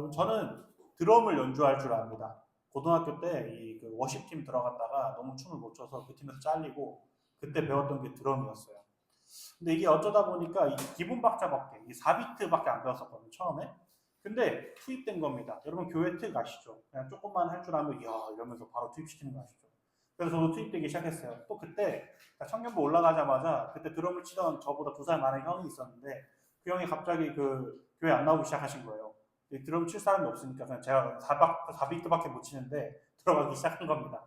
여러분 저는 드럼을 연주할 줄 압니다. 고등학교 때 그 워십팀 들어갔다가 너무 춤을 못 춰서 그 팀에서 잘리고 그때 배웠던 게 드럼이었어요. 근데 이게 어쩌다 보니까 이 기본 박자밖에 이 4비트밖에 안 배웠었거든요 처음에. 근데 투입된 겁니다. 여러분 교회 특 아시죠? 그냥 조금만 할 줄 알면 이야 이러면서 바로 투입시키는 거 아시죠? 그래서 저도 투입되기 시작했어요. 또 그때 청년부 올라가자마자 그때 드럼을 치던 저보다 2살 많은 형이 있었는데 그 형이 갑자기 그 교회 안 나오기 시작하신 거예요. 드럼 칠 사람이 없으니까 그냥 제가 4비트밖에 못 치는데 들어가기 시작한 겁니다.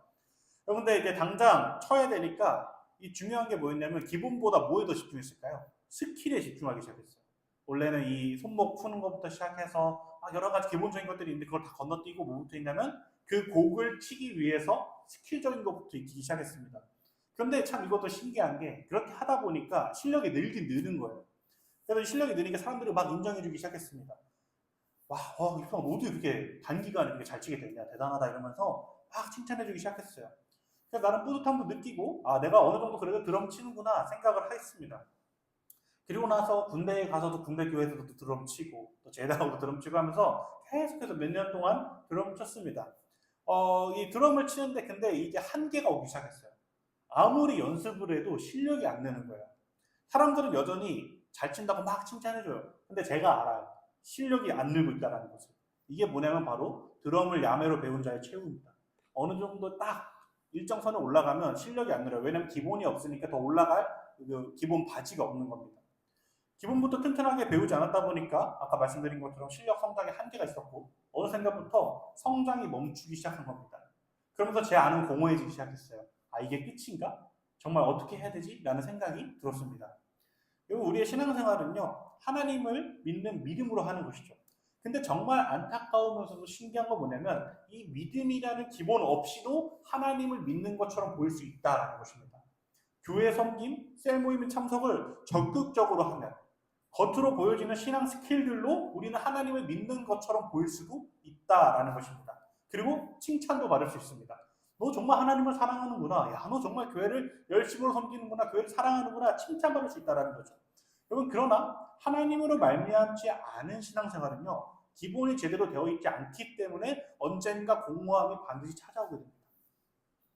그런데 이제 당장 쳐야 되니까 이 중요한 게 뭐였냐면 기본보다 뭐에 더 집중했을까요? 스킬에 집중하기 시작했어요. 원래는 이 손목 푸는 것부터 시작해서 여러 가지 기본적인 것들이 있는데 그걸 다 건너뛰고 뭐부터 있냐면 그 곡을 치기 위해서 스킬적인 것부터 익히기 시작했습니다. 그런데 참 이것도 신기한 게 그렇게 하다 보니까 실력이 늘긴 느는 거예요. 그래서 실력이 느니까 사람들이 막 인정해주기 시작했습니다. 와, 이 사람 어떻게 이렇게 단기간에 이렇게 잘 치게 됐냐, 대단하다 이러면서 막 칭찬해주기 시작했어요. 그래서 나는 뿌듯함도 느끼고, 내가 어느 정도 그래도 드럼 치는구나 생각을 했습니다. 그리고 나서 군대에 가서도 군대 교회에서도 드럼 치고, 또 제대하고도 드럼 치고 하면서 계속해서 몇 년 동안 드럼 쳤습니다. 이 드럼을 치는데 근데 이게 한계가 오기 시작했어요. 아무리 연습을 해도 실력이 안 느는 거예요. 사람들은 여전히 잘 친다고 막 칭찬해줘요. 근데 제가 알아요. 실력이 안 늘고 있다는 것을. 이게 뭐냐면 바로 드럼을 야매로 배운 자의 최후입니다. 어느 정도 딱 일정 선에 올라가면 실력이 안 늘어요. 왜냐면 기본이 없으니까 더 올라갈 기본 바지가 없는 겁니다. 기본부터 튼튼하게 배우지 않았다 보니까 아까 말씀드린 것처럼 실력 성장에 한계가 있었고 어느 순간부터 성장이 멈추기 시작한 겁니다. 그러면서 제 안은 공허해지기 시작했어요. 이게 끝인가? 정말 어떻게 해야 되지? 라는 생각이 들었습니다. 그리고 우리의 신앙생활은요, 하나님을 믿는 믿음으로 하는 것이죠. 근데 정말 안타까우면서도 신기한 건 뭐냐면 이 믿음이라는 기본 없이도 하나님을 믿는 것처럼 보일 수 있다는 것입니다. 교회 섬김, 셀 모임의 참석을 적극적으로 하면 겉으로 보여지는 신앙 스킬들로 우리는 하나님을 믿는 것처럼 보일 수도 있다라는 것입니다. 그리고 칭찬도 받을 수 있습니다. 너 정말 하나님을 사랑하는구나. 너 정말 교회를 열심으로 섬기는구나. 교회를 사랑하는구나. 칭찬받을 수 있다는 거죠. 여러분 그러나 하나님으로 말미암지 않은 신앙생활은요. 기본이 제대로 되어 있지 않기 때문에 언젠가 공허함이 반드시 찾아오게 됩니다.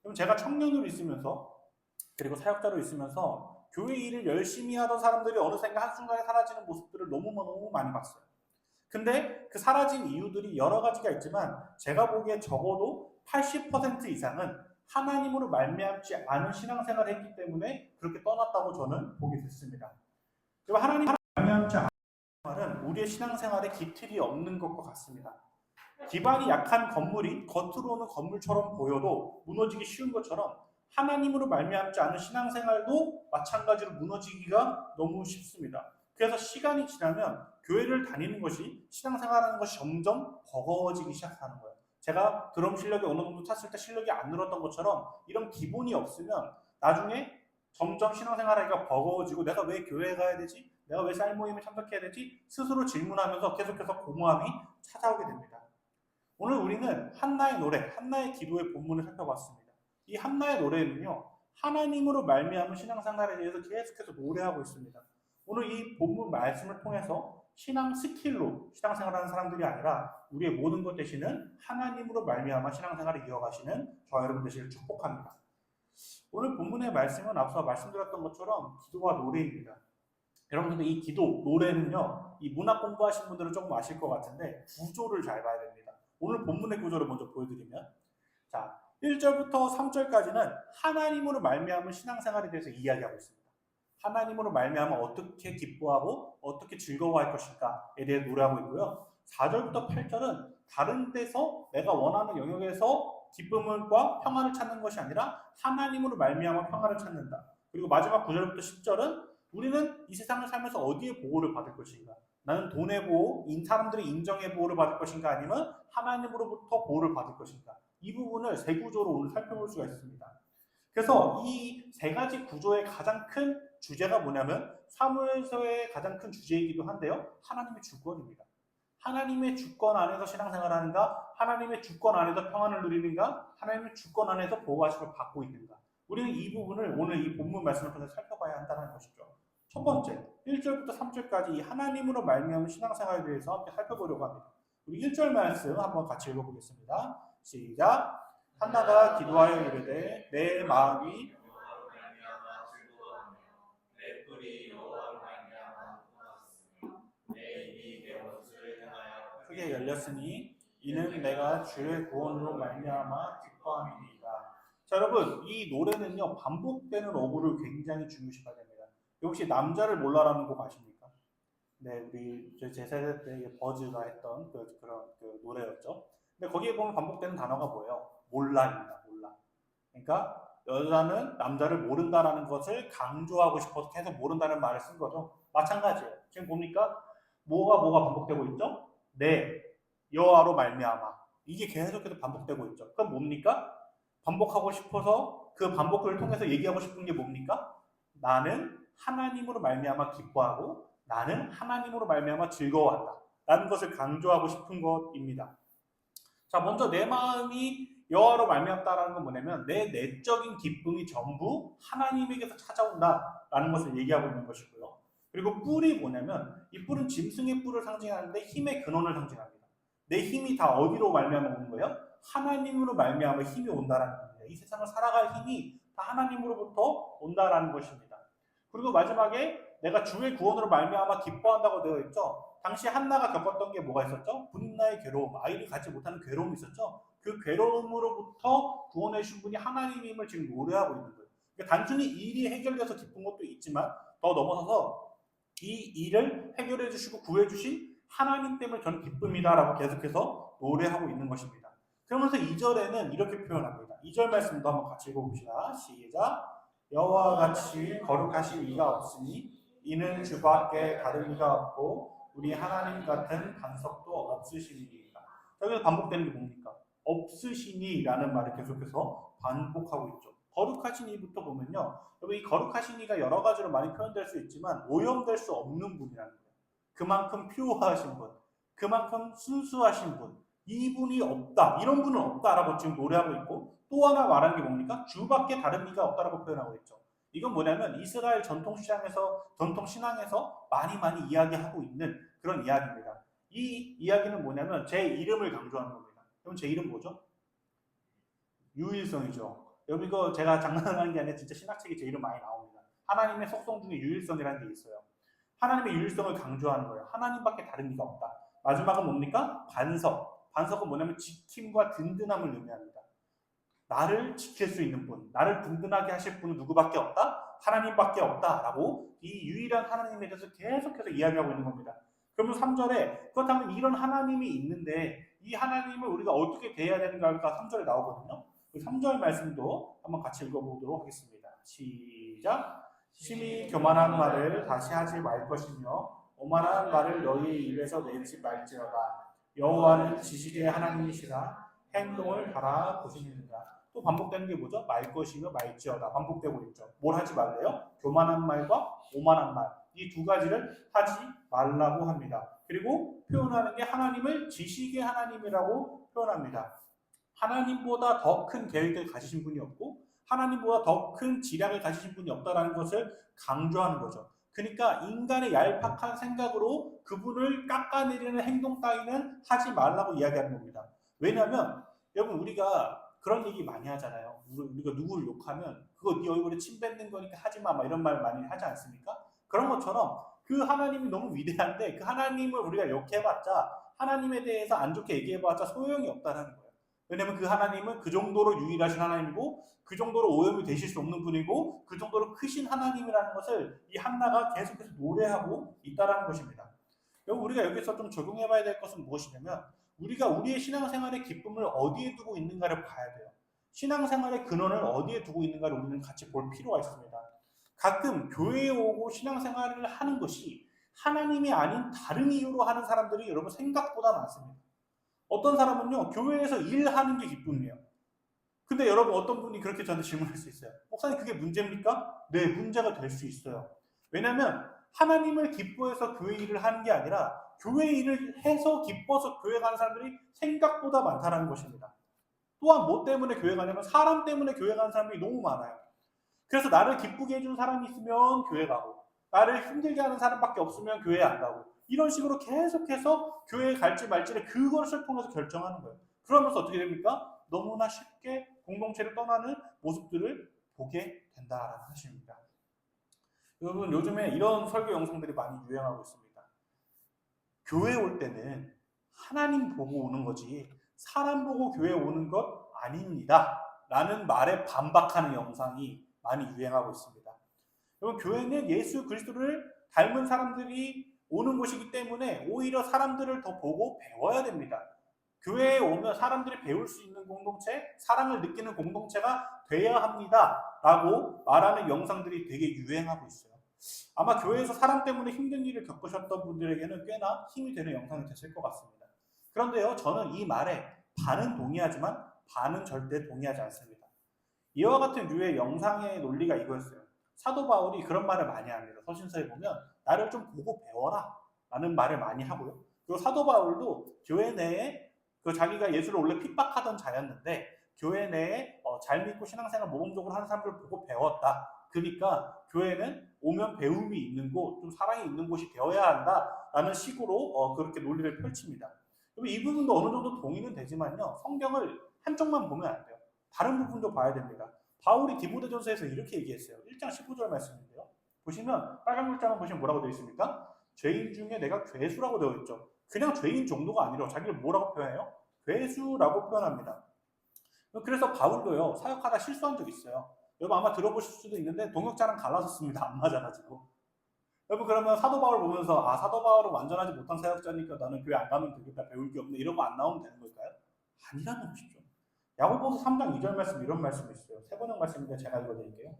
그럼 제가 청년으로 있으면서 그리고 사역자로 있으면서 교회 일을 열심히 하던 사람들이 어느샌가 한순간에 사라지는 모습들을 너무 많이 봤어요. 근데 그 사라진 이유들이 여러 가지가 있지만 제가 보기에 적어도 80% 이상은 하나님으로 말미암지 않은 신앙생활을 했기 때문에 그렇게 떠났다고 저는 보게 됐습니다. 그리고 하나님으로 말미암지 않은 신앙생활은 우리의 신앙생활에 기틀이 없는 것과 같습니다. 기반이 약한 건물이 겉으로는 건물처럼 보여도 무너지기 쉬운 것처럼 하나님으로 말미암지 않은 신앙생활도 마찬가지로 무너지기가 너무 쉽습니다. 그래서 시간이 지나면 교회를 다니는 것이 신앙생활하는 것이 점점 버거워지기 시작하는 거예요. 제가 드럼 실력이 어느 정도 찼을 때 실력이 안 늘었던 것처럼 이런 기본이 없으면 나중에 점점 신앙생활하기가 버거워지고 내가 왜 교회에 가야 되지? 내가 왜 쌀 모임에 참석해야 되지? 스스로 질문하면서 계속해서 공허함이 찾아오게 됩니다. 오늘 우리는 한나의 노래, 한나의 기도의 본문을 살펴봤습니다. 이 한나의 노래는요, 하나님으로 말미암은 신앙생활에 대해서 계속해서 노래하고 있습니다. 오늘 이 본문 말씀을 통해서 신앙 스킬로 신앙생활하는 사람들이 아니라 우리의 모든 것 되시는 하나님으로 말미암아 신앙생활을 이어가시는 저와 여러분 되시길 축복합니다. 오늘 본문의 말씀은 앞서 말씀드렸던 것처럼 기도와 노래입니다. 여러분들 이 기도, 노래는요, 이 문학 공부하신 분들은 조금 아실 것 같은데 구조를 잘 봐야 됩니다. 오늘 본문의 구조를 먼저 보여드리면, 자, 1절부터 3절까지는 하나님으로 말미암은 신앙생활에 대해서 이야기하고 있습니다. 하나님으로 말미암아 어떻게 기뻐하고 어떻게 즐거워할 것인가에 대해 노래하고 있고요. 4절부터 8절은 다른 데서 내가 원하는 영역에서 기쁨과 평안을 찾는 것이 아니라 하나님으로 말미암아 평안을 찾는다. 그리고 마지막 9절부터 10절은 우리는 이 세상을 살면서 어디에 보호를 받을 것인가? 나는 돈의 보호, 사람들의 인정의 보호를 받을 것인가? 아니면 하나님으로부터 보호를 받을 것인가? 이 부분을 세 구조로 오늘 살펴볼 수가 있습니다. 그래서 이 세 가지 구조의 가장 큰 주제가 뭐냐면 사무엘서의 가장 큰 주제이기도 한데요. 하나님의 주권입니다. 하나님의 주권 안에서 신앙생활하는가? 하나님의 주권 안에서 평안을 누리는가? 하나님의 주권 안에서 보호하심을 받고 있는가? 우리는 이 부분을 오늘 이 본문 말씀을 통해서 살펴봐야 한다는 것이죠. 첫 번째, 1절부터 3절까지 이 하나님으로 말미암은 신앙생활에 대해서 함께 살펴보려고 합니다. 우리 1절 말씀 한번 같이 읽어보겠습니다. 시작. 한나가 기도하여 이르되 내 마음이 크게 열렸으니 이는 내가 주의 구원으로 말미암아 기뻐함이니이다. 자, 여러분, 이 노래는요 반복되는 어구를 굉장히 중요시해야 됩니다. 혹시 남자를 몰라라는 곡 아십니까? 네, 우리 제 세대 때 버즈가 했던 그런 노래였죠. 근데 거기에 보면 반복되는 단어가 뭐예요? 몰라입니다. 몰라. 그러니까 여자는 남자를 모른다라는 것을 강조하고 싶어서 계속 모른다는 말을 쓴 거죠. 마찬가지예요. 지금 봅니까? 뭐가 반복되고 있죠? 네, 여호와로 말미암아. 이게 계속해서 반복되고 있죠. 그럼 뭡니까? 반복하고 싶어서 그 반복을 통해서 얘기하고 싶은 게 뭡니까? 나는 하나님으로 말미암아 기뻐하고 나는 하나님으로 말미암아 즐거워한다. 라는 것을 강조하고 싶은 것입니다. 자, 먼저 내 마음이 여호와로 말미암다라는 건 뭐냐면 내 내적인 기쁨이 전부 하나님에게서 찾아온다라는 것을 얘기하고 있는 것이고요. 그리고 뿔이 뭐냐면 이 뿔은 짐승의 뿔을 상징하는데 힘의 근원을 상징합니다. 내 힘이 다 어디로 말미암아 오는 거예요? 하나님으로 말미암아 힘이 온다라는 겁니다. 이 세상을 살아갈 힘이 다 하나님으로부터 온다라는 것입니다. 그리고 마지막에 내가 주의 구원으로 말미암아 기뻐한다고 되어 있죠. 당시 한나가 겪었던 게 뭐가 있었죠? 분나의 괴로움, 아이를 갖지 못하는 괴로움이 있었죠. 그 괴로움으로부터 구원해 주신 분이 하나님임을 지금 노래하고 있는 거예요. 그러니까 단순히 일이 해결돼서 기쁜 것도 있지만 더 넘어서서 이 일을 해결해 주시고 구해 주신 하나님 때문에 저는 기쁨이다라고 계속해서 노래하고 있는 것입니다. 그러면서 2절에는 이렇게 표현합니다. 2절 말씀도 한번 같이 읽어봅시다. 시작. 여호와와 같이 거룩하신 이가 없으니 이는 주밖에 다른 이가 없고 우리 하나님 같은 반석도 없으시니이다. 여기서 반복되는 게 뭡니까? 없으시니라는 말을 계속해서 반복하고 있죠. 거룩하신 이부터 보면요. 여러분 이 거룩하신 이가 여러 가지로 많이 표현될 수 있지만 오염될 수 없는 분이라는 거예요. 그만큼 퓨어하신 분, 그만큼 순수하신 분, 이분이 없다, 이런 분은 없다라고 지금 노래하고 있고 또 하나 말하는 게 뭡니까? 주밖에 다른 이가 없다라고 표현하고 있죠. 이건 뭐냐면 이스라엘 전통 신앙에서 많이 이야기하고 있는 그런 이야기입니다. 이 이야기는 뭐냐면 제 이름을 강조하는 겁니다. 그럼 제 이름 뭐죠? 유일성이죠. 여러분 이거 제가 장난하는 게 아니라 진짜 신학책에 제 이름 많이 나옵니다. 하나님의 속성 중에 유일성이라는 게 있어요. 하나님의 유일성을 강조하는 거예요. 하나님밖에 다른 이가 없다. 마지막은 뭡니까? 반석. 반석은 뭐냐면 지킴과 든든함을 의미합니다. 나를 지킬 수 있는 분, 나를 든든하게 하실 분은 누구밖에 없다? 하나님밖에 없다라고 이 유일한 하나님에 대해서 계속해서 이야기하고 있는 겁니다. 그러면 3절에 그렇다면 이런 하나님이 있는데 이 하나님을 우리가 어떻게 대해야 되는가가 3절에 나오거든요. 그 3절 말씀도 한번 같이 읽어보도록 하겠습니다. 시작. 심히 교만한 말을 다시 하지 말 것이며 오만한 말을 너희 입에서 내지 말지어다. 여호와는 지식의 하나님이시라 행동을 바라보시느니라. 또 반복되는 게 뭐죠? 말 것이며 말지어다. 반복되고 있죠. 뭘 하지 말래요? 교만한 말과 오만한 말. 이 두 가지를 하지 말라고 합니다. 그리고 표현하는 게 하나님을 지식의 하나님이라고 표현합니다. 하나님보다 더 큰 계획을 가지신 분이 없고 하나님보다 더 큰 지략을 가지신 분이 없다라는 것을 강조하는 거죠. 그러니까 인간의 얄팍한 생각으로 그분을 깎아내리는 행동 따위는 하지 말라고 이야기하는 겁니다. 왜냐하면 여러분 우리가 그런 얘기 많이 하잖아요. 우리가 누구를 욕하면 그거 네 얼굴에 침 뱉는 거니까 하지 마 이런 말 많이 하지 않습니까? 그런 것처럼 그 하나님이 너무 위대한데 그 하나님을 우리가 욕해봤자 하나님에 대해서 안 좋게 얘기해봤자 소용이 없다는 거예요. 왜냐하면 그 하나님은 그 정도로 유일하신 하나님이고 그 정도로 오염이 되실 수 없는 분이고 그 정도로 크신 하나님이라는 것을 이 한나가 계속해서 노래하고 있다는 것입니다. 우리가 여기서 좀 적용해봐야 될 것은 무엇이냐면 우리가 우리의 신앙생활의 기쁨을 어디에 두고 있는가를 봐야 돼요. 신앙생활의 근원을 어디에 두고 있는가를 우리는 같이 볼 필요가 있습니다. 가끔 교회에 오고 신앙생활을 하는 것이 하나님이 아닌 다른 이유로 하는 사람들이 여러분 생각보다 많습니다. 어떤 사람은요 교회에서 일하는 게 기쁨이에요. 근데 여러분 어떤 분이 그렇게 저한테 질문할 수 있어요. 목사님 그게 문제입니까? 네, 문제가 될 수 있어요. 왜냐하면 하나님을 기뻐해서 교회 일을 하는 게 아니라 교회 일을 해서 기뻐서 교회 가는 사람들이 생각보다 많다는 것입니다. 또한 뭐 때문에 교회 가냐면 사람 때문에 교회 가는 사람들이 너무 많아요. 그래서 나를 기쁘게 해주는 사람이 있으면 교회 가고 나를 힘들게 하는 사람밖에 없으면 교회 안 가고 이런 식으로 계속해서 교회에 갈지 말지를 그것을 통해서 결정하는 거예요. 그러면서 어떻게 됩니까? 너무나 쉽게 공동체를 떠나는 모습들을 보게 된다라는 사실입니다. 여러분, 요즘에 이런 설교 영상들이 많이 유행하고 있습니다. 교회 올 때는 하나님 보고 오는 거지 사람 보고 교회 오는 것 아닙니다 라는 말에 반박하는 영상이 많이 유행하고 있습니다. 여러분, 교회는 예수 그리스도를 닮은 사람들이 오는 곳이기 때문에 오히려 사람들을 더 보고 배워야 됩니다. 교회에 오면 사람들이 배울 수 있는 공동체, 사랑을 느끼는 공동체가 돼야 합니다 라고 말하는 영상들이 되게 유행하고 있어요. 아마 교회에서 사람 때문에 힘든 일을 겪으셨던 분들에게는 꽤나 힘이 되는 영상이 됐을 것 같습니다. 그런데요, 저는 이 말에 반은 동의하지만 반은 절대 동의하지 않습니다. 이와 같은 류의 영상의 논리가 이거였어요. 사도 바울이 그런 말을 많이 합니다. 서신서에 보면 나를 좀 보고 배워라 라는 말을 많이 하고요. 그리고 사도 바울도 교회 내에 자기가 예수를 원래 핍박하던 자였는데 교회 내에 잘 믿고 신앙생활 모범적으로 하는 사람들을 보고 배웠다. 그러니까 교회는 오면 배움이 있는 곳, 좀 사랑이 있는 곳이 되어야 한다라는 식으로 그렇게 논리를 펼칩니다. 이 부분도 어느 정도 동의는 되지만요. 성경을 한쪽만 보면 안 돼요. 다른 부분도 봐야 됩니다. 바울이 디모데전서에서 이렇게 얘기했어요. 1장 15절 말씀인데요. 보시면 빨간 글자만 보시면 뭐라고 되어 있습니까? 죄인 중에 내가 괴수라고 되어 있죠. 그냥 죄인 정도가 아니라 자기를 뭐라고 표현해요? 괴수라고 표현합니다. 그래서 바울도요, 사역하다 실수한 적 있어요. 여러분 아마 들어보실 수도 있는데 동역자랑 갈라섰습니다. 안 맞아가지고. 여러분 그러면 사도 바울 보면서 사도 바울은 완전하지 못한 사역자니까 나는 교회 안 가면 되겠다, 배울 게 없네, 이런 거 안 나오면 되는 걸까요? 아니라는 것이죠. 야고보서 3장 2절 말씀, 이런 말씀이 있어요. 세 번역 말씀인데 제가 읽어드릴게요.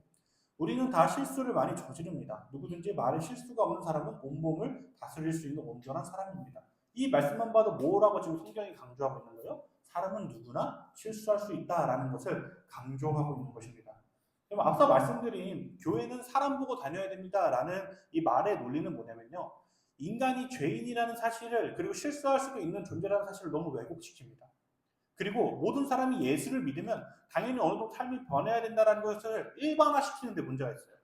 우리는 다 실수를 많이 저지릅니다. 누구든지 말에 실수가 없는 사람은 온몸을 다스릴 수 있는 온전한 사람입니다. 이 말씀만 봐도 뭐라고 지금 성경이 강조하고 있는 거예요? 사람은 누구나 실수할 수 있다라는 것을 강조하고 있는 것입니다. 그럼 앞서 말씀드린 교회는 사람 보고 다녀야 됩니다라는 이 말의 논리는 뭐냐면요. 인간이 죄인이라는 사실을, 그리고 실수할 수도 있는 존재라는 사실을 너무 왜곡시킵니다. 그리고 모든 사람이 예수를 믿으면 당연히 어느 정도 삶이 변해야 된다는 것을 일반화시키는 데 문제가 있어요.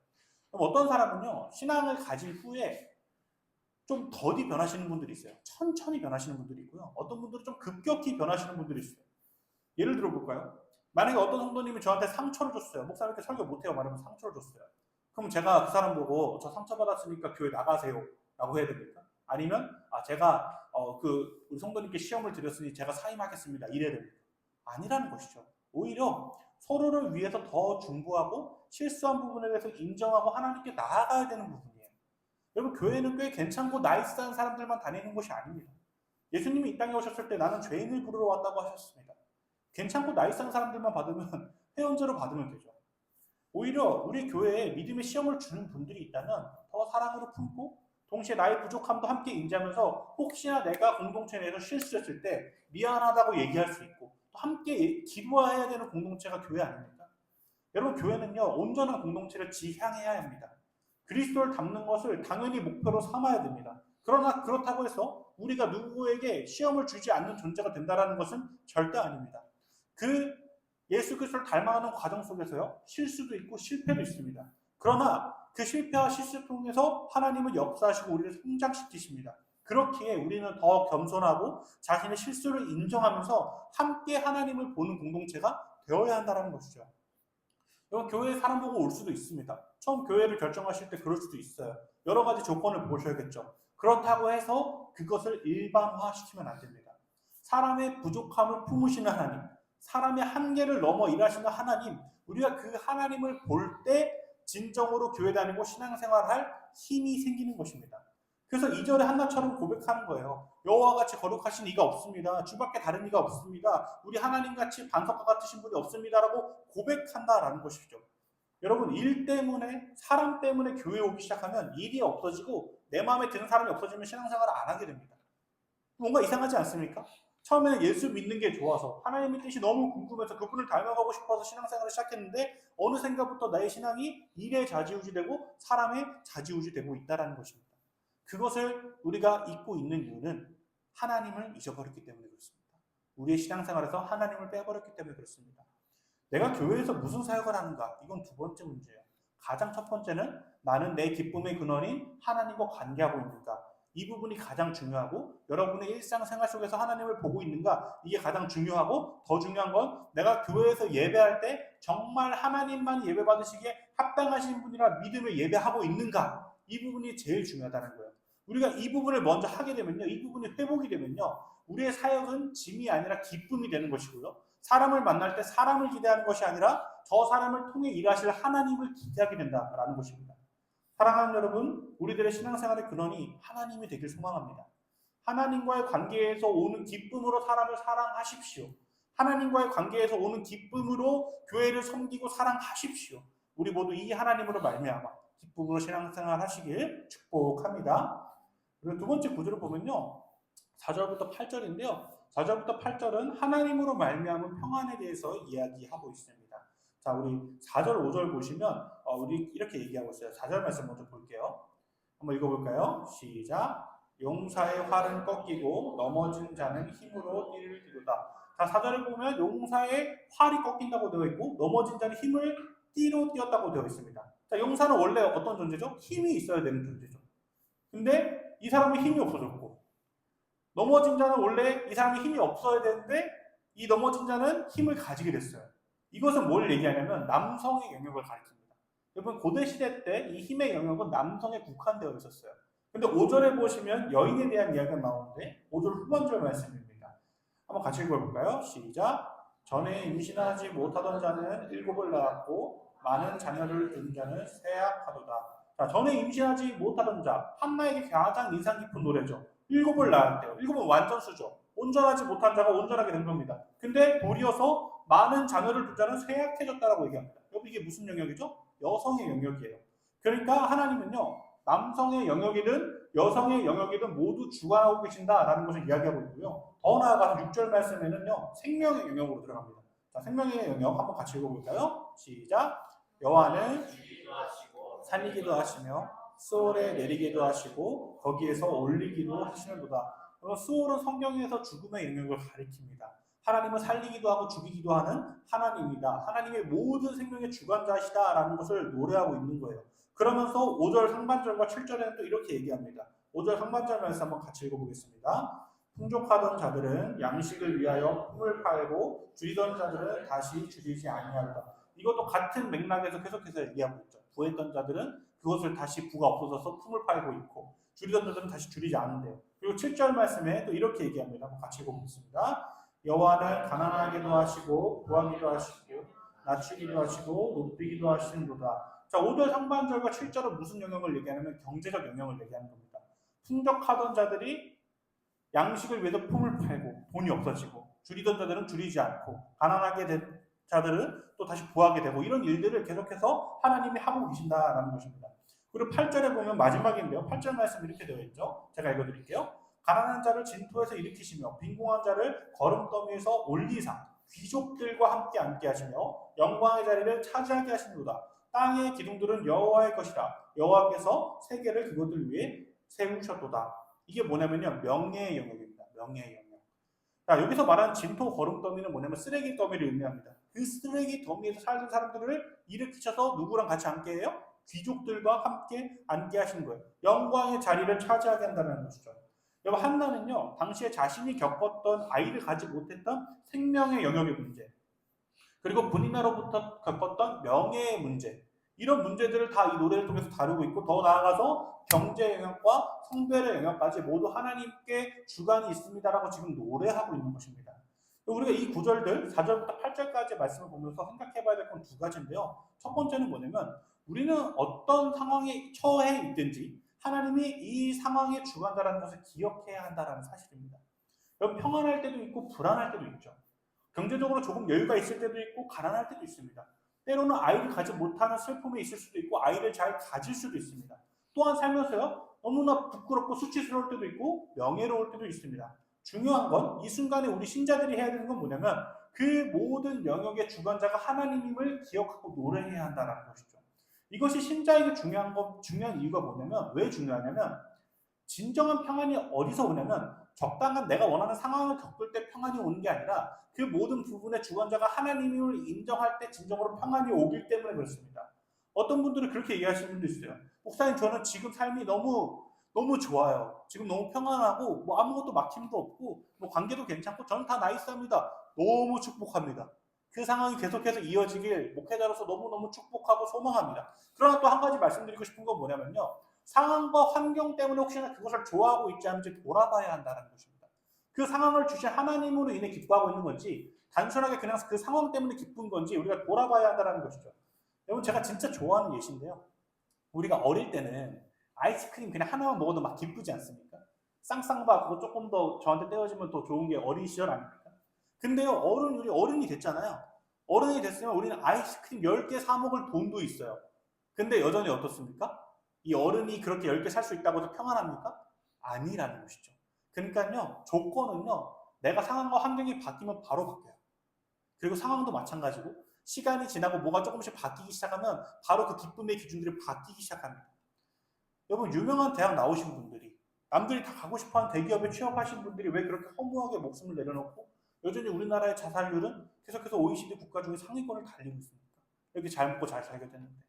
그럼 어떤 사람은요, 신앙을 가진 후에 좀 더디 변하시는 분들이 있어요. 천천히 변하시는 분들이 있고요. 어떤 분들은 좀 급격히 변하시는 분들이 있어요. 예를 들어 볼까요? 만약에 어떤 성도님이 저한테 상처를 줬어요. 목사님께 설교 못해요 말하면 상처를 줬어요. 그럼 제가 그 사람 보고 저 상처받았으니까 교회 나가세요 라고 해야 됩니까? 아니면 제가 우리 성도님께 시험을 드렸으니 제가 사임하겠습니다 이래야 됩니까? 아니라는 것이죠. 오히려 서로를 위해서 더 중보하고 실수한 부분에 대해서 인정하고 하나님께 나아가야 되는 부분이에요. 여러분 교회는 꽤 괜찮고 나이스한 사람들만 다니는 곳이 아닙니다. 예수님이 이 땅에 오셨을 때 나는 죄인을 부르러 왔다고 하셨습니다. 괜찮고 나이스한 사람들만 받으면 회원제로 받으면 되죠. 오히려 우리 교회에 믿음의 시험을 주는 분들이 있다면 더 사랑으로 품고 동시에 나의 부족함도 함께 인지하면서 혹시나 내가 공동체 내에서 실수했을 때 미안하다고 얘기할 수 있고 또 함께 기도해야 되는 공동체가 교회 아닙니까? 여러분 교회는요 온전한 공동체를 지향해야 합니다. 그리스도를 닮는 것을 당연히 목표로 삼아야 됩니다. 그러나 그렇다고 해서 우리가 누구에게 시험을 주지 않는 존재가 된다는 것은 절대 아닙니다. 그 예수 그리스도를 닮아가는 과정 속에서요 실수도 있고 실패도 있습니다. 그러나 그 실패와 실수를 통해서 하나님은 역사하시고 우리를 성장시키십니다. 그렇기에 우리는 더 겸손하고 자신의 실수를 인정하면서 함께 하나님을 보는 공동체가 되어야 한다는 것이죠. 여러분 교회에 사람 보고 올 수도 있습니다. 처음 교회를 결정하실 때 그럴 수도 있어요. 여러 가지 조건을 보셔야겠죠. 그렇다고 해서 그것을 일반화시키면 안 됩니다. 사람의 부족함을 품으시는 하나님, 사람의 한계를 넘어 일하시는 하나님, 우리가 그 하나님을 볼 때 진정으로 교회 다니고 신앙생활할 힘이 생기는 것입니다. 그래서 2절에 한나처럼 고백하는 거예요. 여호와 같이 거룩하신 이가 없습니다. 주밖에 다른 이가 없습니다. 우리 하나님같이 반석과 같으신 분이 없습니다라고 고백한다라는 것이죠. 여러분 일 때문에 사람 때문에 교회에 오기 시작하면 일이 없어지고 내 마음에 드는 사람이 없어지면 신앙생활을 안 하게 됩니다. 뭔가 이상하지 않습니까? 처음에는 예수 믿는 게 좋아서 하나님의 뜻이 너무 궁금해서 그분을 닮아가고 싶어서 신앙생활을 시작했는데 어느샌가부터 나의 신앙이 일에 좌지우지되고 사람에 좌지우지되고 있다는 것입니다. 그것을 우리가 잊고 있는 이유는 하나님을 잊어버렸기 때문에 그렇습니다. 우리의 신앙생활에서 하나님을 빼버렸기 때문에 그렇습니다. 내가 교회에서 무슨 사역을 하는가? 이건 두 번째 문제예요. 가장 첫 번째는 나는 내 기쁨의 근원인 하나님과 관계하고 있는가? 이 부분이 가장 중요하고 여러분의 일상생활 속에서 하나님을 보고 있는가 이게 가장 중요하고 더 중요한 건 내가 교회에서 예배할 때 정말 하나님만 예배 받으시기에 합당하신 분이라 믿음을 예배하고 있는가 이 부분이 제일 중요하다는 거예요. 우리가 이 부분을 먼저 하게 되면요. 이 부분이 회복이 되면요. 우리의 사역은 짐이 아니라 기쁨이 되는 것이고요. 사람을 만날 때 사람을 기대하는 것이 아니라 저 사람을 통해 일하실 하나님을 기대하게 된다라는 것입니다. 사랑하는 여러분, 우리들의 신앙생활의 근원이 하나님이 되길 소망합니다. 하나님과의 관계에서 오는 기쁨으로 사람을 사랑하십시오. 하나님과의 관계에서 오는 기쁨으로 교회를 섬기고 사랑하십시오. 우리 모두 이 하나님으로 말미암아 기쁨으로 신앙생활 하시길 축복합니다. 그리고 두 번째 구절을 보면요. 4절부터 8절인데요. 4절부터 8절은 하나님으로 말미암은 평안에 대해서 이야기하고 있습니다. 자, 우리 4절, 5절 보시면 우리 이렇게 얘기하고 있어요. 4절 말씀 먼저 볼게요. 한번 읽어볼까요? 시작. 용사의 활은 꺾이고 넘어진 자는 힘으로 띠를 띠도다. 자, 4절에 보면 용사의 활이 꺾인다고 되어 있고 넘어진 자는 힘을 띠로 띄었다고 되어 있습니다. 자, 용사는 원래 어떤 존재죠? 힘이 있어야 되는 존재죠. 근데 이 사람은 힘이 없어졌고 넘어진 자는 원래 이 사람이 힘이 없어야 되는데 이 넘어진 자는 힘을 가지게 됐어요. 이것은 뭘 얘기하냐면 남성의 영역을 가리킵니다. 여러분 고대 시대 때 이 힘의 영역은 남성에 국한되어 있었어요. 근데 5절에 보시면 여인에 대한 이야기가 나오는데 5절 후반절 말씀입니다. 한번 같이 읽어볼까요? 시작. 전에 임신하지 못하던 자는 7을 낳았고 많은 자녀를 둔 자는 쇠약하도다. 자, 전에 임신하지 못하던 자, 한나에게 가장 인상 깊은 노래죠. 7을 낳았대요. 7은 완전수죠. 온전하지 못한 자가 온전하게 된 겁니다. 근데 도리어서 많은 자녀를 둔 자는 쇠약해졌다라고 얘기합니다. 여러분 이게 무슨 영역이죠? 여성의 영역이에요. 그러니까 하나님은요. 남성의 영역이든 여성의 영역이든 모두 주관하고 계신다라는 것을 이야기하고 있고요. 더 나아가서 6절 말씀에는요. 생명의 영역으로 들어갑니다. 자, 생명의 영역 한번 같이 읽어볼까요? 시작. 여호와는 살리기도 하시며 수월에 내리기도 하시고 거기에서 올리기도 하시는도다. 수월은 성경에서 죽음의 영역을 가리킵니다. 하나님은 살리기도 하고 죽이기도 하는 하나님이다. 하나님의 모든 생명의 주관자시다라는 것을 노래하고 있는 거예요. 그러면서 5절 상반절과 7절에는 또 이렇게 얘기합니다. 5절 상반절 말씀 한번 같이 읽어보겠습니다. 풍족하던 자들은 양식을 위하여 품을 팔고 줄이던 자들은 다시 줄이지 아니하리라. 이것도 같은 맥락에서 계속해서 얘기하고 있죠. 부했던 자들은 그것을 다시 부가 없어져서 품을 팔고 있고 줄이던 자들은 다시 줄이지 않는데요. 그리고 7절 말씀에 또 이렇게 얘기합니다. 한번 같이 읽어보겠습니다. 여호와는 가난하게도 하시고 부하기도 하시고 낮추기도 하시고 높이기도 하시는도다. 자, 5절 상반절과 7절은 무슨 영역을 얘기하냐면 경제적 영역을 얘기하는 겁니다. 풍족하던 자들이 양식을 위해서 품을 팔고 돈이 없어지고 줄이던 자들은 줄이지 않고 가난하게 된 자들은 또 다시 부하게 되고 이런 일들을 계속해서 하나님이 하고 계신다라는 것입니다. 그리고 8절에 보면 마지막인데요. 8절 말씀 이렇게 되어 있죠. 제가 읽어드릴게요. 가난한 자를 진토에서 일으키시며 빈궁한 자를 거름더미에서 올리사 귀족들과 함께 앉게 하시며 영광의 자리를 차지하게 하시는도다. 땅의 기둥들은 여호와의 것이라 여호와께서 세계를 그것들 위해 세우셨도다. 이게 뭐냐면요. 명예의 영역입니다. 명예의 영역. 자, 여기서 말하는 진토 거름더미는 뭐냐면 쓰레기 더미를 의미합니다. 그 쓰레기 더미에서 살던 사람들을 일으키셔서 누구랑 같이 앉게 해요? 귀족들과 함께 앉게 하시는 거예요. 영광의 자리를 차지하게 한다는 것이죠. 여러분 한나는요. 당시에 자신이 겪었던 아이를 가지 못했던 생명의 영역의 문제 그리고 본인으로부터 겪었던 명예의 문제 이런 문제들을 다 이 노래를 통해서 다루고 있고 더 나아가서 경제 영역과 성별의 영역까지 모두 하나님께 주관이 있습니다라고 지금 노래하고 있는 것입니다. 우리가 이 구절들 4절부터 8절까지 말씀을 보면서 생각해봐야 될 건 두 가지인데요. 첫 번째는 뭐냐면 우리는 어떤 상황에 처해 있든지 하나님이 이 상황의 주관자라는 것을 기억해야 한다는 사실입니다. 여러분 평안할 때도 있고 불안할 때도 있죠. 경제적으로 조금 여유가 있을 때도 있고 가난할 때도 있습니다. 때로는 아이를 가지 못하는 슬픔이 있을 수도 있고 아이를 잘 가질 수도 있습니다. 또한 살면서요 너무나 부끄럽고 수치스러울 때도 있고 명예로울 때도 있습니다. 중요한 건 이 순간에 우리 신자들이 해야 되는 건 뭐냐면 그 모든 영역의 주관자가 하나님임을 기억하고 노래해야 한다는 것이죠. 이것이 신자에게 중요한 이유가 뭐냐면 왜 중요하냐면 진정한 평안이 어디서 오냐면 적당한 내가 원하는 상황을 겪을 때 평안이 오는 게 아니라 그 모든 부분의 주관자가 하나님임을 인정할 때 진정으로 평안이 오기 때문에 그렇습니다. 어떤 분들은 그렇게 얘기하시는 분도 있어요. 목사님 저는 지금 삶이 너무 너무 좋아요. 지금 너무 평안하고 뭐 아무것도 막힘도 없고 뭐 관계도 괜찮고 저는 다 나이스합니다. 너무 축복합니다. 그 상황이 계속해서 이어지길 목회자로서 너무너무 축복하고 소망합니다. 그러나 또 한 가지 말씀드리고 싶은 건 뭐냐면요. 상황과 환경 때문에 혹시나 그것을 좋아하고 있지 않은지 돌아봐야 한다는 것입니다. 그 상황을 주신 하나님으로 인해 기뻐하고 있는 건지 단순하게 그냥 그 상황 때문에 기쁜 건지 우리가 돌아봐야 한다는 것이죠. 여러분 제가 진짜 좋아하는 예시인데요. 우리가 어릴 때는 아이스크림 그냥 하나만 먹어도 막 기쁘지 않습니까? 쌍쌍바 그거 조금 더 저한테 떼어지면 더 좋은 게 어린 시절 아닙니까? 근데요, 우리 어른이 됐잖아요. 어른이 됐으면 우리는 아이스크림 10개 사 먹을 돈도 있어요. 근데 여전히 어떻습니까? 이 어른이 그렇게 10개 살 수 있다고 해서 평안합니까? 아니라는 것이죠. 그러니까요, 조건은요, 내가 상황과 환경이 바뀌면 바로 바뀌어요. 그리고 상황도 마찬가지고, 시간이 지나고 뭐가 조금씩 바뀌기 시작하면 바로 그 기쁨의 기준들이 바뀌기 시작합니다. 여러분, 유명한 대학 나오신 분들이, 남들이 다 가고 싶어하는 대기업에 취업하신 분들이 왜 그렇게 허무하게 목숨을 내려놓고 여전히 우리나라의 자살률은 계속해서 OECD 국가 중에 상위권을 달리고 있습니까? 이렇게 잘 먹고 잘 살게 되는데.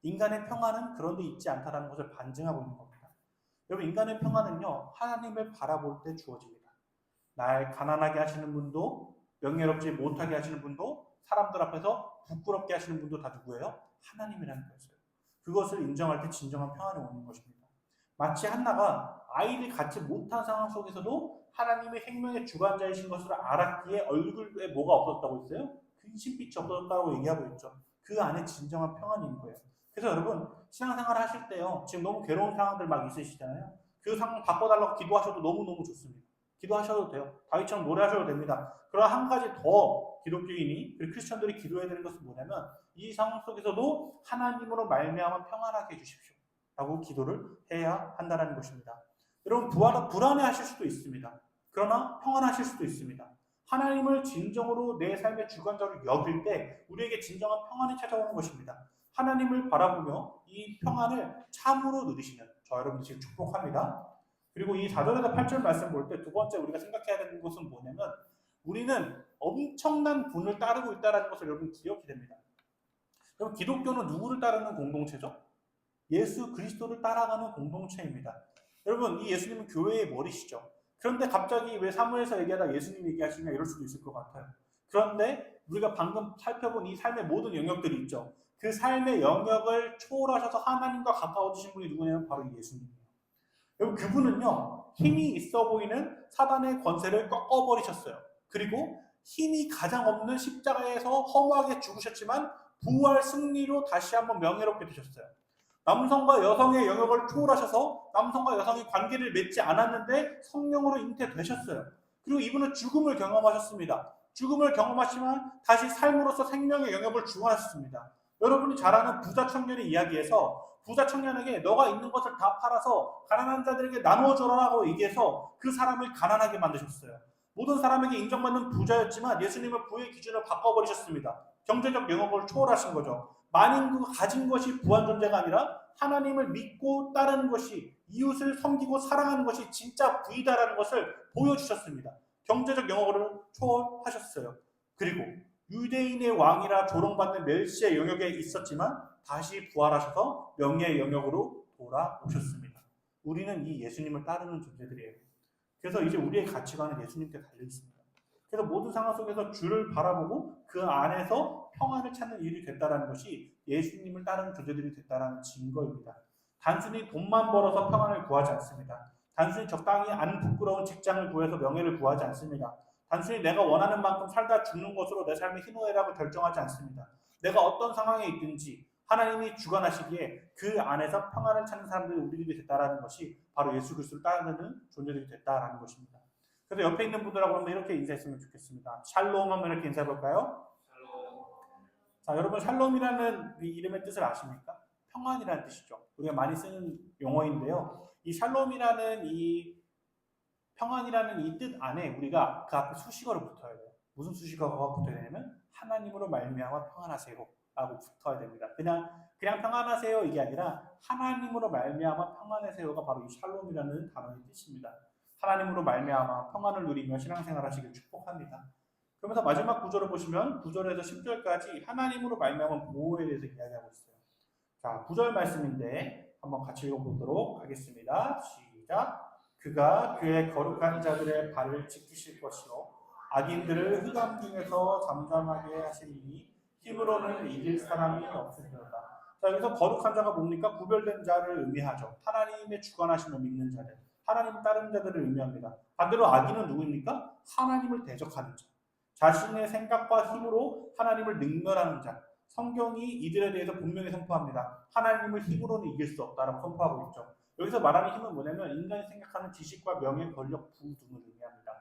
인간의 평안은 그런 데 있지 않다는 것을 반증하고 있는 겁니다. 여러분, 인간의 평안은요, 하나님을 바라볼 때 주어집니다. 날 가난하게 하시는 분도, 명예롭지 못하게 하시는 분도, 사람들 앞에서 부끄럽게 하시는 분도 다 누구예요? 하나님이라는 거였어요. 그것을 인정할 때 진정한 평안이 오는 것입니다. 마치 한나가 아이를 갖지 못한 상황 속에서도 하나님의 생명의 주관자이신 것을 알았기에 얼굴에 뭐가 없었다고 했어요? 근심빛이 없었다고 얘기하고 있죠. 그 안에 진정한 평안이 있는 거예요. 그래서 여러분, 신앙생활 하실 때요, 지금 너무 괴로운 상황들 막 있으시잖아요. 그 상황 바꿔달라고 기도하셔도 너무너무 좋습니다. 기도하셔도 돼요. 다윗처럼 노래하셔도 됩니다. 그러나 한 가지 더 기독교인이, 그리고 크리스천들이 기도해야 되는 것은 뭐냐면, 이 상황 속에서도 하나님으로 말미암아 평안하게 해주십시오 라고 기도를 해야 한다는 것입니다. 여러분, 불안해하실 수도 있습니다. 그러나 평안하실 수도 있습니다. 하나님을 진정으로 내 삶의 주관자로 여길 때 우리에게 진정한 평안이 찾아오는 것입니다. 하나님을 바라보며 이 평안을 참으로 누리시는 저 여러분들 지금 축복합니다. 그리고 이 4절에서 8절 말씀 볼 때 두 번째 우리가 생각해야 되는 것은 뭐냐면, 우리는 엄청난 분을 따르고 있다는 것을 여러분 기억해야 됩니다. 그럼 기독교는 누구를 따르는 공동체죠? 예수 그리스도를 따라가는 공동체입니다. 여러분, 이 예수님은 교회의 머리시죠. 그런데 갑자기 왜 사무엘서 얘기하다 예수님 얘기하시냐 이럴 수도 있을 것 같아요. 그런데 우리가 방금 살펴본 이 삶의 모든 영역들이 있죠. 그 삶의 영역을 초월하셔서 하나님과 가까워지신 분이 누구냐면 바로 예수님이에요. 여러분, 그분은요, 힘이 있어 보이는 사단의 권세를 꺾어버리셨어요. 그리고 힘이 가장 없는 십자가에서 허무하게 죽으셨지만 부활 승리로 다시 한번 명예롭게 되셨어요. 남성과 여성의 영역을 초월하셔서 남성과 여성이 관계를 맺지 않았는데 성령으로 잉태되셨어요. 그리고 이분은 죽음을 경험하셨습니다. 죽음을 경험하시면 다시 삶으로서 생명의 영역을 주관하셨습니다. 여러분이 잘 아는 부자 청년의 이야기에서 부자 청년에게 너가 있는 것을 다 팔아서 가난한 자들에게 나누어줘라라고 얘기해서 그 사람을 가난하게 만드셨어요. 모든 사람에게 인정받는 부자였지만 예수님은 부의 기준을 바꿔버리셨습니다. 경제적 영역을 초월하신 거죠. 만인구가 가진 것이 부한 존재가 아니라 하나님을 믿고 따르는 것이, 이웃을 섬기고 사랑하는 것이 진짜 부이다라는 것을 보여주셨습니다. 경제적 영역을 초월하셨어요. 그리고 유대인의 왕이라 조롱받는 멜시의 영역에 있었지만 다시 부활하셔서 명예의 영역으로 돌아오셨습니다. 우리는 이 예수님을 따르는 존재들이에요. 그래서 이제 우리의 가치관은 예수님께 달려 있습니다. 그래서 모든 상황 속에서 주를 바라보고 그 안에서 평안을 찾는 일이 됐다는 것이 예수님을 따르는 존재들이 됐다는 증거입니다. 단순히 돈만 벌어서 평안을 구하지 않습니다. 단순히 적당히 안 부끄러운 직장을 구해서 명예를 구하지 않습니다. 단순히 내가 원하는 만큼 살다 죽는 것으로 내 삶의 희노애락을 결정하지 않습니다. 내가 어떤 상황에 있든지 하나님이 주관하시기에 그 안에서 평안을 찾는 사람들이 우리들이 됐다는 것이 바로 예수 그리스도를 따르는 존재들이 됐다는 것입니다. 그래서 옆에 있는 분들하고 한번 이렇게 인사했으면 좋겠습니다. 샬롬 한번 이렇게 인사해볼까요? 샬롬. 자, 여러분, 샬롬이라는 이 이름의 뜻을 아십니까? 평안이라는 뜻이죠. 우리가 많이 쓰는 용어인데요. 이 샬롬이라는 이 평안이라는 이 뜻 안에 우리가 그 앞에 수식어를 붙어야 돼요. 무슨 수식어가 붙어야 되냐면 하나님으로 말미암아 평안하세요 라고 붙어야 됩니다. 그냥 평안하세요 이게 아니라 하나님으로 말미암아 평안하세요가 바로 이 샬롬이라는 단어의 뜻입니다. 하나님으로 말미암아 평안을 누리며 신앙생활 하시길 축복합니다. 그러면서 마지막 구절을 보시면 9절에서 10절까지 하나님으로 말미암은 보호에 대해서 이야기하고 있어요. 자, 9절 말씀인데 한번 같이 읽어보도록 하겠습니다. 시작. 그가 그의 거룩한 자들의 발을 지키실 것이요 악인들을 흑암 중에서 잠잠하게 하시니 힘으로는 이길 사람이 없으리로다. 자, 여기서 거룩한 자가 뭡니까? 구별된 자를 의미하죠. 하나님의 주관하심을 믿는 자들, 하나님 따르는 자들을 의미합니다. 반대로 악인은 누구입니까? 하나님을 대적하는 자, 자신의 생각과 힘으로 하나님을 능멸하는 자. 성경이 이들에 대해서 분명히 선포합니다. 하나님을 힘으로는 이길 수 없다라고 선포하고 있죠. 여기서 말하는 힘은 뭐냐면 인간이 생각하는 지식과 명예, 권력, 부 등을 의미합니다.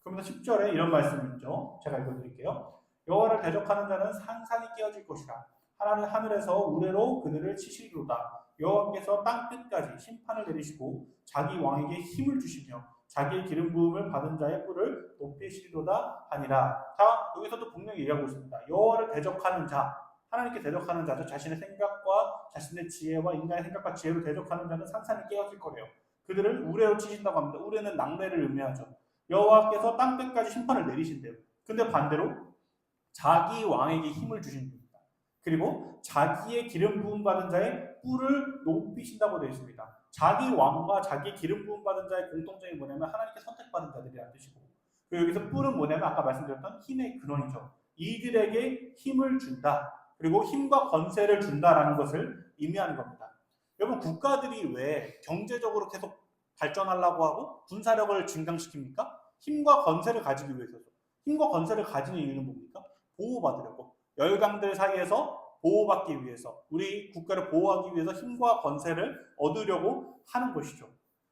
그러면서 10절에 이런 말씀이 있죠. 제가 읽어드릴게요. 여호와를 대적하는 자는 산산이 깨어질 것이라. 하나님 하늘에서 우레로 그들을 치시리로다. 여호와께서 땅 끝까지 심판을 내리시고 자기 왕에게 힘을 주시며 자기의 기름 부음을 받은 자의 뿔을 높이시리로다 하니라. 자, 여기서도 분명히 얘기하고 있습니다. 여호와를 대적하는 자, 하나님께 대적하는 자죠. 자신의 생각과 자신의 지혜와 인간의 생각과 지혜로 대적하는 자는 산산이 깨어질 거래요. 그들을 우레로 치신다고 합니다. 우레는 낙뢰를 의미하죠. 여호와께서 땅 끝까지 심판을 내리신대요. 근데 반대로 자기 왕에게 힘을 주신답니다. 그리고 자기의 기름 부음 받은 자의 뿔을 높이신다고 되어 있습니다. 자기 왕과 자기 기름 부음 받은 자의 공통점이 뭐냐면 하나님께 선택받은 자들이라는 뜻이고, 그리고 여기서 뿔은 뭐냐면 아까 말씀드렸던 힘의 근원이죠. 이들에게 힘을 준다. 그리고 힘과 권세를 준다라는 것을 의미하는 겁니다. 여러분, 국가들이 왜 경제적으로 계속 발전하려고 하고 군사력을 증강시킵니까? 힘과 권세를 가지기 위해서죠. 힘과 권세를 가지는 이유는 뭡니까? 보호받으려고. 열강들 사이에서 보호받기 위해서, 우리 국가를 보호하기 위해서 힘과 권세를 얻으려고 하는 것이죠.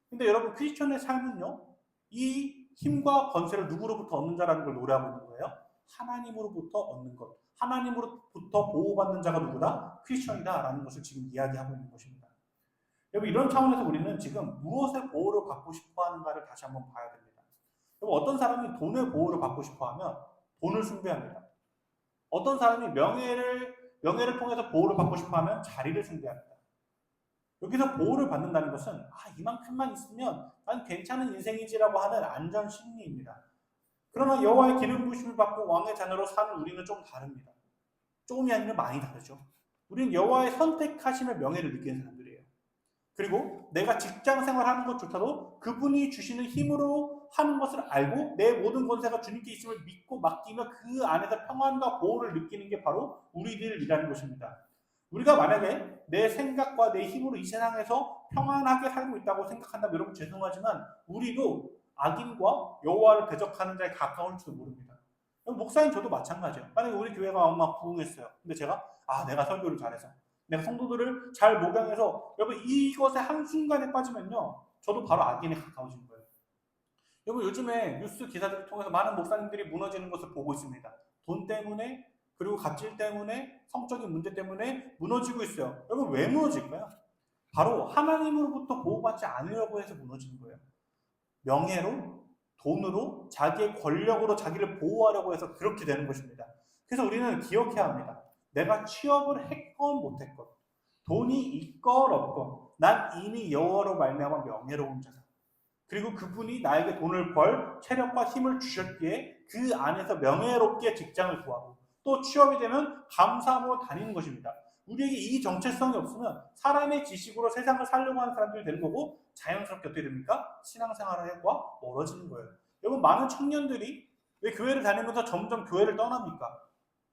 근데 여러분, 크리스천의 삶은요, 이 힘과 권세를 누구로부터 얻는 자라는 걸 노래하고 있는 거예요. 하나님으로부터 얻는 것. 하나님으로부터 보호받는 자가 누구다? 크리스천이다라는 것을 지금 이야기하고 있는 것입니다. 여러분, 이런 차원에서 우리는 지금 무엇의 보호를 받고 싶어 하는가를 다시 한번 봐야 됩니다. 여러분, 어떤 사람이 돈의 보호를 받고 싶어 하면 돈을 숭배합니다. 어떤 사람이 명예를 통해서 보호를 받고 싶어 하면 자리를 숭배합니다. 여기서 보호를 받는다는 것은 이만큼만 있으면 난 괜찮은 인생이지라고 하는 안전 심리입니다. 그러나 여호와의 기름 부으심을 받고 왕의 자녀로 사는 우리는 좀 다릅니다. 조금이 아니라 많이 다르죠. 우리는 여호와의 선택하심의 명예를 느끼는 사람들이에요. 그리고 내가 직장 생활하는 것조차도 그분이 주시는 힘으로 하는 것을 알고 내 모든 권세가 주님께 있음을 믿고 맡기며 그 안에서 평안과 보호를 느끼는 게 바로 우리들이라는 것입니다. 우리가 만약에 내 생각과 내 힘으로 이 세상에서 평안하게 살고 있다고 생각한다면 여러분 죄송하지만 우리도 악인과 여호와를 대적하는 자에 가까울지도 모릅니다. 목사님 저도 마찬가지예요. 만약에 우리 교회가 막 부흥했어요. 근데 제가 내가 설교를 잘해서 내가 성도들을 잘 목양해서 여러분 이것에 한순간에 빠지면요 저도 바로 악인에 가까워지는 거예요. 여러분 요즘에 뉴스 기사들을 통해서 많은 목사님들이 무너지는 것을 보고 있습니다. 돈 때문에 그리고 갑질 때문에 성적인 문제 때문에 무너지고 있어요. 여러분 왜 무너질까요? 바로 하나님으로부터 보호받지 않으려고 해서 무너지는 거예요. 명예로, 돈으로, 자기의 권력으로 자기를 보호하려고 해서 그렇게 되는 것입니다. 그래서 우리는 기억해야 합니다. 내가 취업을 했건 못했건, 돈이 있건 없건, 난 이미 여호와로 말미암아 명예로운 자다. 그리고 그분이 나에게 돈을 벌 체력과 힘을 주셨기에 그 안에서 명예롭게 직장을 구하고 또 취업이 되면 감사함으로 다니는 것입니다. 우리에게 이 정체성이 없으면 사람의 지식으로 세상을 살려고 하는 사람들이 되는 거고 자연스럽게 어떻게 됩니까? 신앙생활과 멀어지는 거예요. 여러분 많은 청년들이 왜 교회를 다니면서 점점 교회를 떠납니까?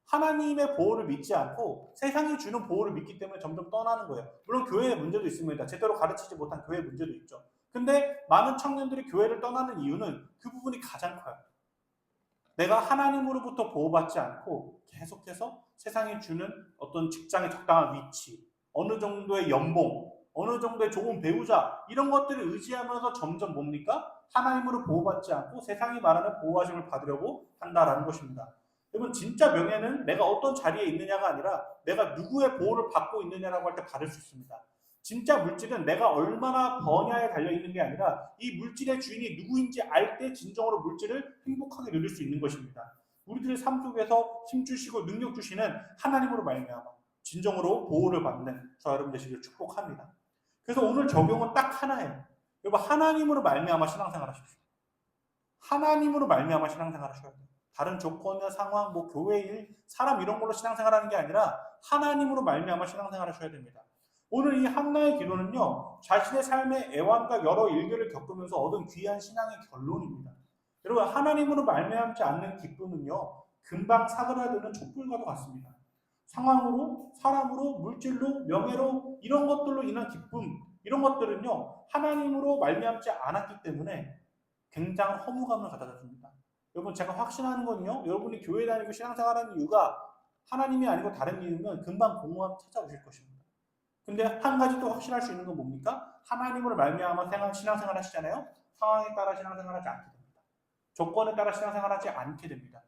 하나님의 보호를 믿지 않고 세상이 주는 보호를 믿기 때문에 점점 떠나는 거예요. 물론 교회의 문제도 있습니다. 제대로 가르치지 못한 교회의 문제도 있죠. 근데 많은 청년들이 교회를 떠나는 이유는 그 부분이 가장 커요. 내가 하나님으로부터 보호받지 않고 계속해서 세상이 주는 어떤 직장의 적당한 위치, 어느 정도의 연봉, 어느 정도의 좋은 배우자 이런 것들을 의지하면서 점점 뭡니까? 하나님으로 보호받지 않고 세상이 말하는 보호하심을 받으려고 한다라는 것입니다. 여러분 진짜 명예는 내가 어떤 자리에 있느냐가 아니라 내가 누구의 보호를 받고 있느냐라고 할 때 받을 수 있습니다. 진짜 물질은 내가 얼마나 버냐에 달려있는 게 아니라 이 물질의 주인이 누구인지 알 때 진정으로 물질을 행복하게 누릴 수 있는 것입니다. 우리들의 삶 속에서 힘주시고 능력 주시는 하나님으로 말미암아 진정으로 보호를 받는 저 여러분 되시기를 축복합니다. 그래서 오늘 적용은 딱 하나예요. 여러분 하나님으로 말미암아 신앙생활 하십시오. 하나님으로 말미암아 신앙생활 하셔야 돼요. 다른 조건이나 상황, 교회 일, 사람 이런 걸로 신앙생활하는 게 아니라 하나님으로 말미암아 신앙생활 하셔야 됩니다. 오늘 이 한나의 기도는요, 자신의 삶의 애환과 여러 일들을 겪으면서 얻은 귀한 신앙의 결론입니다. 여러분, 하나님으로 말미암지 않는 기쁨은요, 금방 사그라드는 촛불과도 같습니다. 상황으로, 사람으로, 물질로, 명예로, 이런 것들로 인한 기쁨, 이런 것들은요, 하나님으로 말미암지 않았기 때문에 굉장한 허무감을 가져다 줍니다. 여러분, 제가 확신하는 건요, 여러분이 교회 다니고 신앙생활하는 이유가 하나님이 아니고 다른 이유면 금방 공허함 찾아오실 것입니다. 근데 한 가지 또 확신할 수 있는 건 뭡니까? 하나님으로 말미암아 신앙생활 하시잖아요. 상황에 따라 신앙생활하지 않게 됩니다. 조건에 따라 신앙생활하지 않게 됩니다.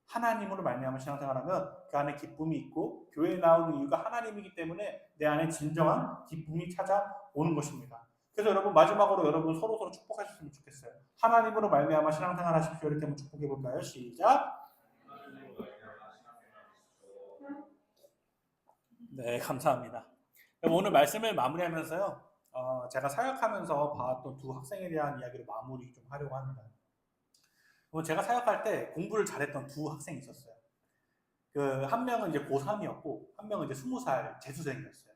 하나님으로 말미암아 신앙생활하면 그 안에 기쁨이 있고 교회에 나오는 이유가 하나님이기 때문에 내 안에 진정한 기쁨이 찾아오는 것입니다. 그래서 여러분 마지막으로 여러분 서로 축복하셨으면 좋겠어요. 하나님으로 말미암아 신앙생활 하십시오. 이렇게 한번 축복해 볼까요? 시작. 네, 감사합니다. 오늘 말씀을 마무리하면서요. 제가 사역하면서 봤던 두 학생에 대한 이야기를 마무리 좀 하려고 합니다. 제가 사역할 때 공부를 잘했던 두 학생이 있었어요. 한 명은 이제 고3이었고 한 명은 이제 20살 재수생이었어요.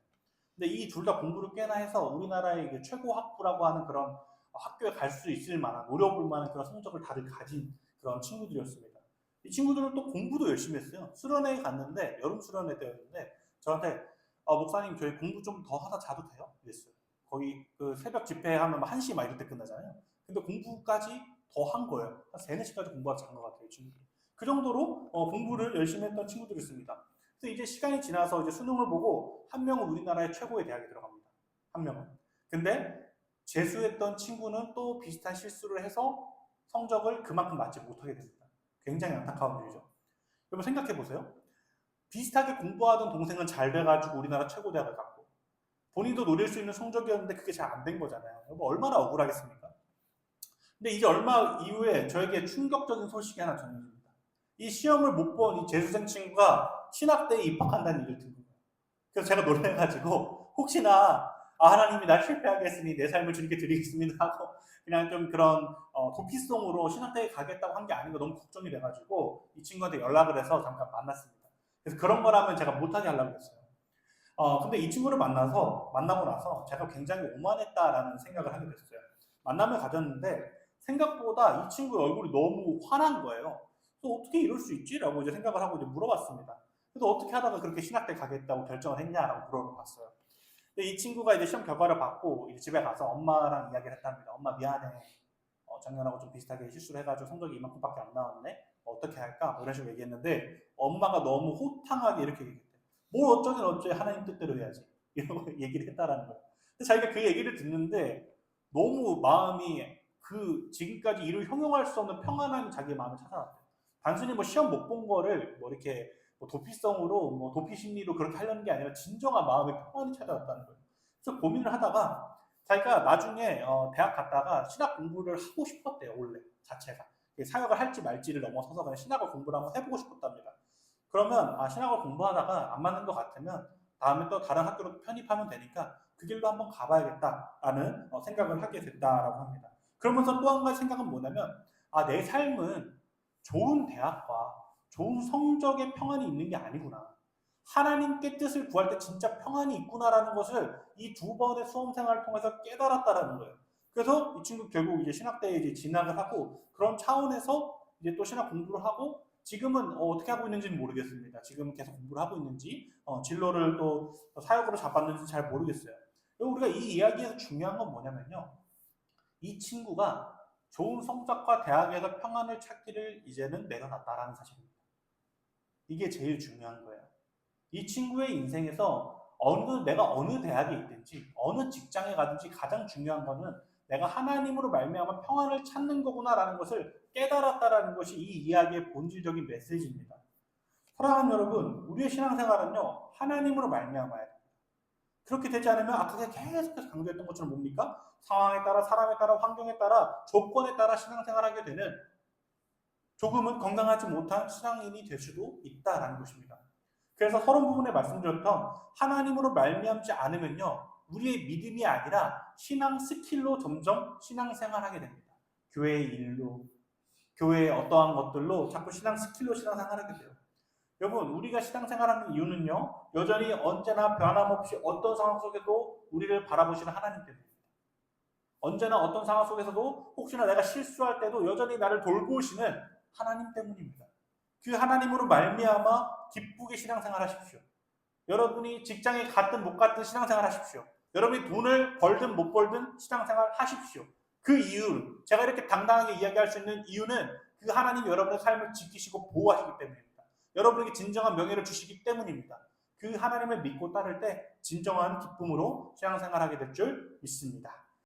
근데 이 둘 다 공부를 꽤나 해서 우리나라의 최고 학부라고 하는 그런 학교에 갈 수 있을 만한 노려볼 만한 그런 성적을 다들 가진 그런 친구들이었습니다. 이 친구들은 또 공부도 열심히 했어요. 수련회에 갔는데 여름 수련회 때였는데 저한테 목사님 저희 공부 좀 더 하다 자도 돼요? 이랬어요. 거기 그 새벽 집회하면 1시 막 이럴 때 끝나잖아요. 근데 공부까지 더 한 거예요. 한 3, 4시까지 공부하다 잔 것 같아요, 친구들이. 그 정도로 공부를 열심히 했던 친구들이 있습니다. 그래서 이제 시간이 지나서 이제 수능을 보고 한 명은 우리나라의 최고의 대학에 들어갑니다. 한 명은. 근데 재수했던 친구는 또 비슷한 실수를 해서 성적을 그만큼 맞지 못하게 됩니다. 굉장히 안타까운 일이죠. 여러분 생각해 보세요. 비슷하게 공부하던 동생은 잘 돼가지고 우리나라 최고 대학을 갔고 본인도 노릴 수 있는 성적이었는데 그게 잘 안 된 거잖아요. 여러분 얼마나 억울하겠습니까? 근데 이제 얼마 이후에 저에게 충격적인 소식이 하나 전해집니다. 이 시험을 못 본 이 재수생 친구가 신학대에 입학한다는 일을 듣는 거예요. 그래서 제가 놀래가지고 혹시나 하나님이 날 실패하게 했으니 내 삶을 주님께 드리겠습니다 하고 그냥 좀 그런 도피성으로 신학대에 가겠다고 한 게 아닌가 너무 걱정이 돼가지고 이 친구한테 연락을 해서 잠깐 만났습니다. 그래서 그런 거라면 제가 못하게 하려고 했어요. 근데 이 친구를 만나고 나서 제가 굉장히 오만했다라는 생각을 하게 됐어요. 만남을 가졌는데 생각보다 이 친구의 얼굴이 너무 환한 거예요. 또 어떻게 이럴 수 있지? 라고 이제 생각을 하고 이제 물어봤습니다. 그래서 어떻게 하다가 그렇게 신학대 가겠다고 결정을 했냐라고 물어봤어요. 근데 이 친구가 이제 시험 결과를 받고 이제 집에 가서 엄마랑 이야기를 했답니다. 엄마 미안해. 작년하고 좀 비슷하게 실수를 해가지고 성적이 이만큼밖에 안 나왔네. 어떻게 할까? 뭐 이런 식으로 얘기했는데 엄마가 너무 호탕하게 이렇게 얘기했대요. 뭘 어쩌긴 어째 하나님 뜻대로 해야지. 이런 얘기를 했다라는 거예요. 근데 자기가 그 얘기를 듣는데 너무 마음이 지금까지 이를 형용할 수 없는 평안함이 자기의 마음에 찾아왔대요. 단순히 뭐 시험 못 본 거를 뭐 이렇게 뭐 도피성으로 뭐 도피 심리로 그렇게 하려는 게 아니라 진정한 마음의 평안이 찾아왔다는 거예요. 그래서 고민을 하다가 자기가 나중에 대학 갔다가 신학 공부를 하고 싶었대요. 원래 자체가 사역을 할지 말지를 넘어서서 그냥 신학을 공부를 한번 해보고 싶었답니다. 그러면 신학을 공부하다가 안 맞는 것 같으면 다음에 또 다른 학교로 편입하면 되니까 그 길로 한번 가봐야겠다라는 생각을 하게 됐다라고 합니다. 그러면서 또 한 가지 생각은 뭐냐면 내 삶은 좋은 대학과 좋은 성적의 평안이 있는 게 아니구나. 하나님께 뜻을 구할 때 진짜 평안이 있구나라는 것을 이 두 번의 수험 생활을 통해서 깨달았다라는 거예요. 그래서 이 친구 결국 이제 신학대에 이제 진학을 하고 그런 차원에서 이제 또 신학 공부를 하고 지금은 어떻게 하고 있는지는 모르겠습니다. 지금 계속 공부를 하고 있는지 진로를 또 사역으로 잡았는지 잘 모르겠어요. 우리가 이 이야기에서 중요한 건 뭐냐면요. 이 친구가 좋은 성적과 대학에서 평안을 찾기를 이제는 내려놨다라는 사실입니다. 이게 제일 중요한 거예요. 이 친구의 인생에서 내가 어느 대학에 있든지 어느 직장에 가든지 가장 중요한 거는 내가 하나님으로 말미암아 평안을 찾는 거구나라는 것을 깨달았다라는 것이 이 이야기의 본질적인 메시지입니다. 사랑하는 여러분, 우리의 신앙생활은요 하나님으로 말미암아야 됩니다. 그렇게 되지 않으면 아까 계속해서 강조했던 것처럼 뭡니까? 상황에 따라 사람에 따라 환경에 따라 조건에 따라 신앙생활하게 되는 조금은 건강하지 못한 신앙인이 될 수도 있다라는 것입니다. 그래서 서론 부분에 말씀드렸던 하나님으로 말미암지 않으면요 우리의 믿음이 아니라 신앙 스킬로 점점 신앙생활하게 됩니다. 교회의 일로 교회의 어떠한 것들로 자꾸 신앙 스킬로 신앙생활하게 돼요. 여러분, 우리가 신앙생활하는 이유는요, 여전히 언제나 변함없이 어떤 상황 속에도 우리를 바라보시는 하나님 때문입니다. 언제나 어떤 상황 속에서도 혹시나 내가 실수할 때도 여전히 나를 돌보시는 하나님 때문입니다. 그 하나님으로 말미암아 기쁘게 신앙생활 하십시오. 여러분이 직장에 갔든 못 갔든 신앙생활 하십시오. 여러분이 돈을 벌든 못 벌든 신앙생활 하십시오. 그 이유, 제가 이렇게 당당하게 이야기할 수 있는 이유는 그 하나님이 여러분의 삶을 지키시고 보호하시기 때문입니다. 여러분에게 진정한 명예를 주시기 때문입니다. 그 하나님을 믿고 따를 때 진정한 기쁨으로 신앙생활하게 될 줄 믿습니다.